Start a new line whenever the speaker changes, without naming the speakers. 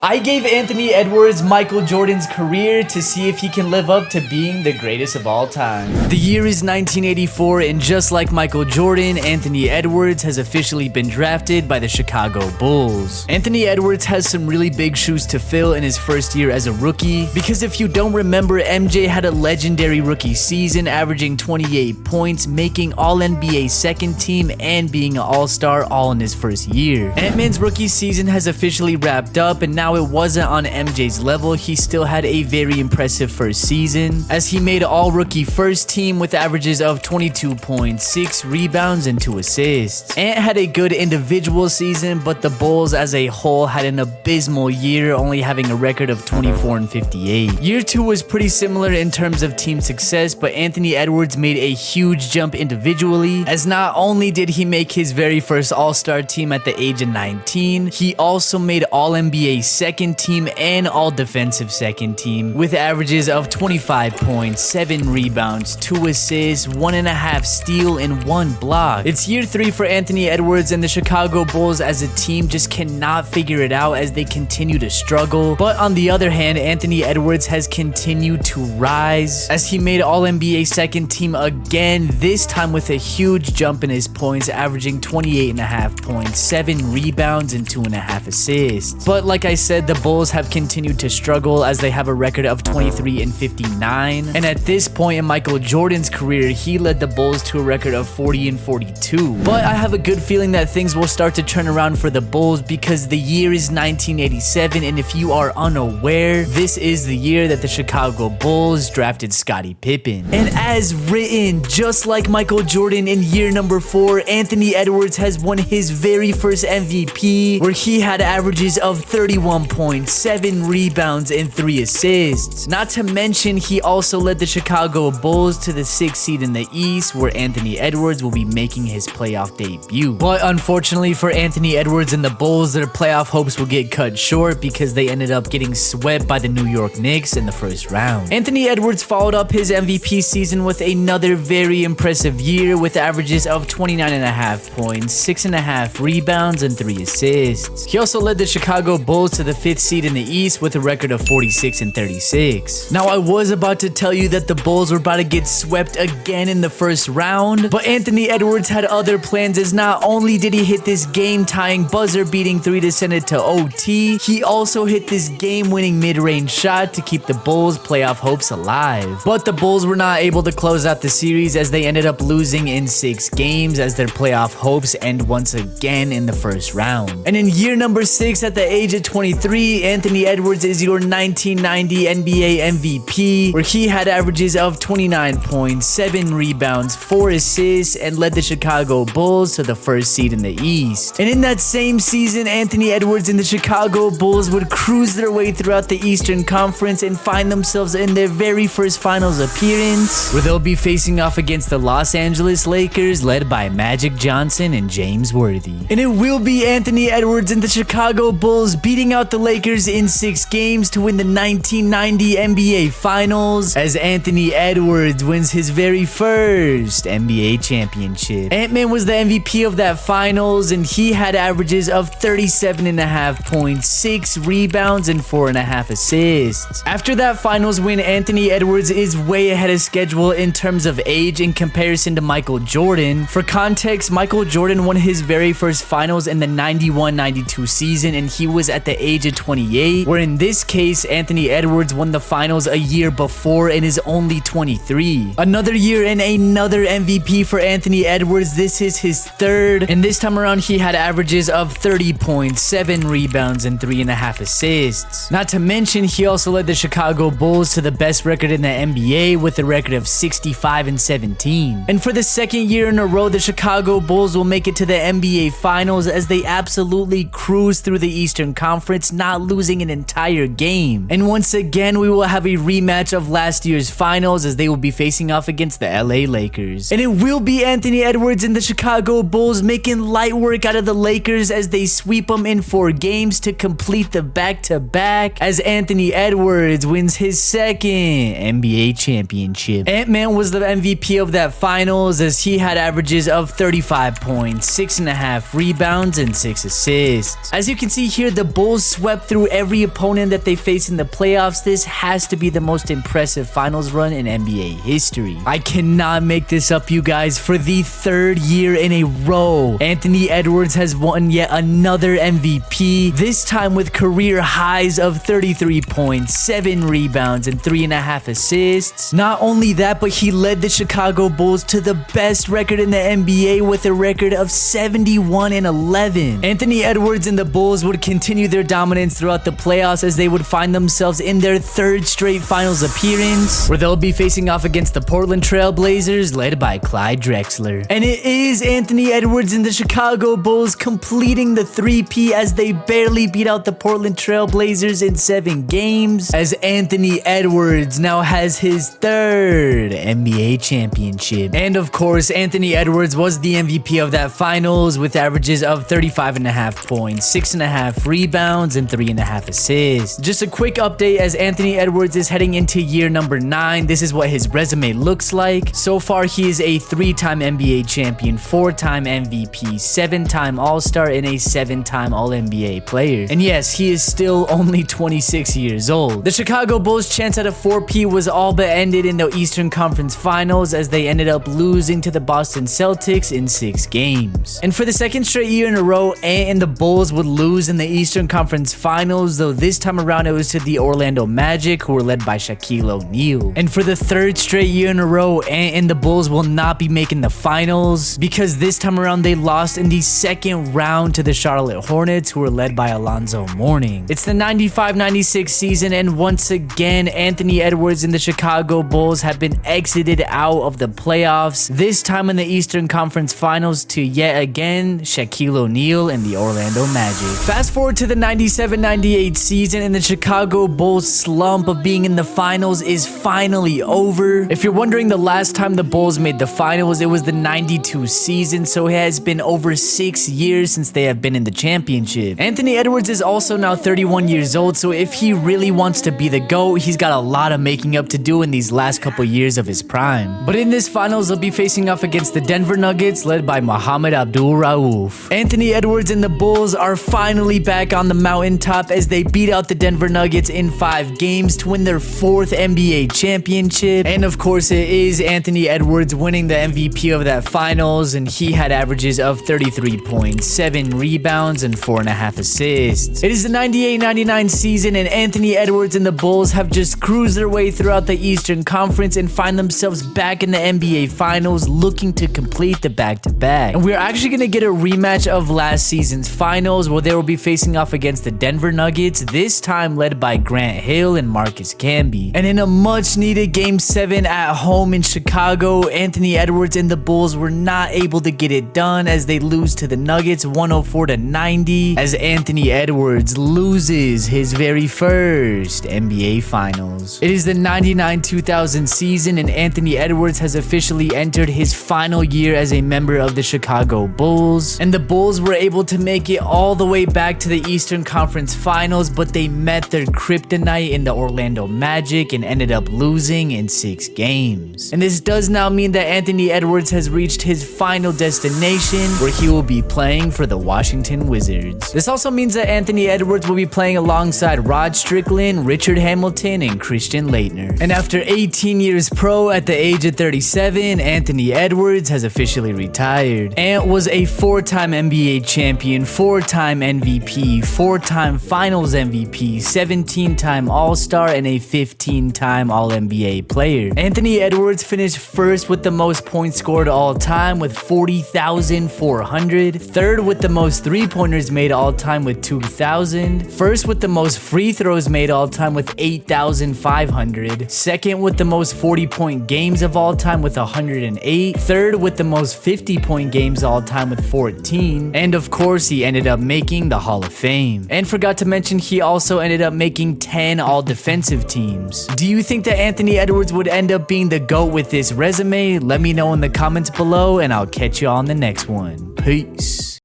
I gave Anthony Edwards Michael Jordan's career to see if he can live up to being the greatest of all time. The year is 1984, and just like Michael Jordan, Anthony Edwards has officially been drafted by the Chicago Bulls. Anthony Edwards has some really big shoes to fill in his first year as a rookie, because if you don't remember, MJ had a legendary rookie season, averaging 28 points, making All-NBA second team, and being an All-Star all in his first year. Ant-Man's rookie season has officially wrapped up, and now it wasn't on MJ's level. He still had a very impressive first season, as he made all-rookie first team with averages of 22 points, 6 rebounds, and 2 assists. Ant had a good individual season, but the Bulls as a whole had an abysmal year, only having a record of 24-58. Year 2 was pretty similar in terms of team success, but Anthony Edwards made a huge jump individually, as not only did he make his very first All-Star team at the age of 19, he also made All-NBA second team and all-defensive second team with averages of 25 points, 7 rebounds, 2 assists, 1.5 steal, and 1 block. It's year 3 for Anthony Edwards, and the Chicago Bulls as a team just cannot figure it out as they continue to struggle. But on the other hand, Anthony Edwards has continued to rise as he made All-NBA second team again, this time with a huge jump in his points, averaging 28.5 points, 7 rebounds, and 2.5 assists. But like I said, the Bulls have continued to struggle as they have a record of 23-59, and at this point in Michael Jordan's career, he led the Bulls to a record of 40-42. But I have a good feeling that things will start to turn around for the Bulls, because the year is 1987, and if you are unaware, this is the year that the Chicago Bulls drafted Scottie Pippen. And as written, just like Michael Jordan in year number 4, Anthony Edwards has won his very first MVP, where he had averages of 31 points, 7 rebounds, and 3 assists. Not to mention, he also led the Chicago Bulls to the 6th seed in the East, where Anthony Edwards will be making his playoff debut. But unfortunately for Anthony Edwards and the Bulls, their playoff hopes will get cut short because they ended up getting swept by the New York Knicks in the first round. Anthony Edwards followed up his MVP season with another very impressive year with averages of 29.5 points, 6.5 rebounds, and 3 assists. He also led the Chicago Bulls to the 5th seed in the East with a record of 46-36. Now, I was about to tell you that the Bulls were about to get swept again in the first round, but Anthony Edwards had other plans, as not only did he hit this game-tying buzzer-beating 3 to send it to OT, he also hit this game-winning mid-range shot to keep the Bulls' playoff hopes alive. But the Bulls were not able to close out the series, as they ended up losing in 6 games, as their playoff hopes end once again in the first round. And in year number 6, at the age of 23, Anthony Edwards is your 1990 NBA MVP, where he had averages of 29 points, 7 rebounds, 4 assists, and led the Chicago Bulls to the 1st seed in the East. And in that same season, Anthony Edwards and the Chicago Bulls would cruise their way throughout the Eastern Conference and find themselves in their very first finals appearance, where they'll be facing off against the Los Angeles Lakers, led by Magic Johnson and James Worthy. And it will be Anthony Edwards and the Chicago Bulls beating out the Lakers in 6 games to win the 1990 NBA Finals, as Anthony Edwards wins his very first NBA championship. Ant-Man was the MVP of that finals, and he had averages of 37.5 points, 6 rebounds, and 4.5 assists. After that finals win, Anthony Edwards is way ahead of schedule in terms of age in comparison to Michael Jordan. For context, Michael Jordan won his very first finals in the 91-92 season, and he was at the age of 28, where in this case, Anthony Edwards won the finals a year before and is only 23. Another year and another MVP for Anthony Edwards. This is his 3rd, and this time around he had averages of 30 points, 7 rebounds, and 3.5 assists. Not to mention, he also led the Chicago Bulls to the best record in the NBA with a record of 65-17. And for the 2nd year in a row, the Chicago Bulls will make it to the NBA Finals, as they absolutely cruise through the Eastern Conference, not losing an entire game. And once again, we will have a rematch of last year's finals, as they will be facing off against the LA Lakers. And it will be Anthony Edwards and the Chicago Bulls making light work out of the Lakers as they sweep them in 4 games to complete the back-to-back, as Anthony Edwards wins his 2nd NBA championship. Ant-Man was the MVP of that finals, as he had averages of 35 points, 6.5 rebounds, and 6 assists. As you can see here, the Bulls swept through every opponent that they face in the playoffs. This has to be the most impressive finals run in NBA history. I cannot make this up, you guys. For the third year in a row, Anthony Edwards has won yet another MVP, this time with career highs of 33 points, 7 rebounds, and 3.5 assists. Not only that, but he led the Chicago Bulls to the best record in the NBA with a record of 71-11. Anthony Edwards and the Bulls would continue their dominance throughout the playoffs as they would find themselves in their third straight finals appearance, where they'll be facing off against the Portland Trail Blazers led by Clyde Drexler. And it is Anthony Edwards and the Chicago Bulls completing the three-peat as they barely beat out the Portland Trail Blazers in 7 games, as Anthony Edwards now has his third NBA championship. And of course, Anthony Edwards was the MVP of that finals with averages of 35.5 points, 6.5 rebounds, and 3.5 assists. Just a quick update as Anthony Edwards is heading into year number 9. This is what his resume looks like. So far, he is a 3-time NBA champion, 4-time MVP, 7-time All-Star, and a 7-time All-NBA player. And yes, he is still only 26 years old. The Chicago Bulls' chance at a 4-peat was all but ended in the Eastern Conference Finals as they ended up losing to the Boston Celtics in 6 games. And for the second straight year in a row, Ant and the Bulls would lose in the Eastern Conference Finals, though this time around it was to the Orlando Magic, who were led by Shaquille O'Neal. And for the third straight year in a row, Ant and the Bulls will not be making the finals because this time around they lost in the second round to the Charlotte Hornets, who were led by Alonzo Mourning. It's the 95-96 season, and once again, Anthony Edwards and the Chicago Bulls have been exited out of the playoffs, this time in the Eastern Conference Finals to yet again Shaquille O'Neal and the Orlando Magic. Fast forward to the 97-98 season, and the Chicago Bulls' slump of being in the finals is finally over. If you're wondering the last time the Bulls made the finals, it was the 92 season, so it has been over 6 years since they have been in the championship. Anthony Edwards is also now 31 years old, so if he really wants to be the GOAT, he's got a lot of making up to do in these last couple years of his prime. But in this finals, they'll be facing off against the Denver Nuggets led by Mohamed Abdul-Rauf. Anthony Edwards and the Bulls are finally back on the mountaintop as they beat out the Denver Nuggets in 5 games to win their 4th NBA championship. And of course, it is Anthony Edwards winning the MVP of that finals, and he had averages of 33 points, 7 rebounds, and 4.5 assists. It is the 98-99 season, and Anthony Edwards and the Bulls have just cruised their way throughout the Eastern Conference and find themselves back in the NBA Finals looking to complete the back-to-back. And we're actually going to get a rematch of last season's finals where they will be facing off against the Denver Nuggets, this time led by Grant Hill and Marcus Camby. And in a much-needed Game 7 at home in Chicago, Anthony Edwards and the Bulls were not able to get it done as they lose to the Nuggets 104-90 as Anthony Edwards loses his very first NBA Finals. It is the 99-2000 season, and Anthony Edwards has officially entered his final year as a member of the Chicago Bulls. And the Bulls were able to make it all the way back to the Eastern Conference Finals, but they met their kryptonite in the Orlando Magic and ended up losing in 6 games. And this does now mean that Anthony Edwards has reached his final destination, where he will be playing for the Washington Wizards. This also means that Anthony Edwards will be playing alongside Rod Strickland, Richard Hamilton, and Christian Laettner. And after 18 years pro at the age of 37, Anthony Edwards has officially retired. Ant was a 4-time NBA champion, 4-time MVP, 4-time Finals MVP, 17-time All-Star, and a 15-time All-NBA player. Anthony Edwards finished first with the most points scored all time with 40,400, third with the most three-pointers made all time with 2,000, first with the most free throws made all time with 8,500, second with the most 40-point games of all time with 108, third with the most 50-point games all time with 14, and of course he ended up making the Hall of Fame. And forgot to mention, he also ended up making 10 all-defensive teams. Do you think that Anthony Edwards would end up being the GOAT with this resume? Let me know in the comments below, and I'll catch you on the next one. Peace.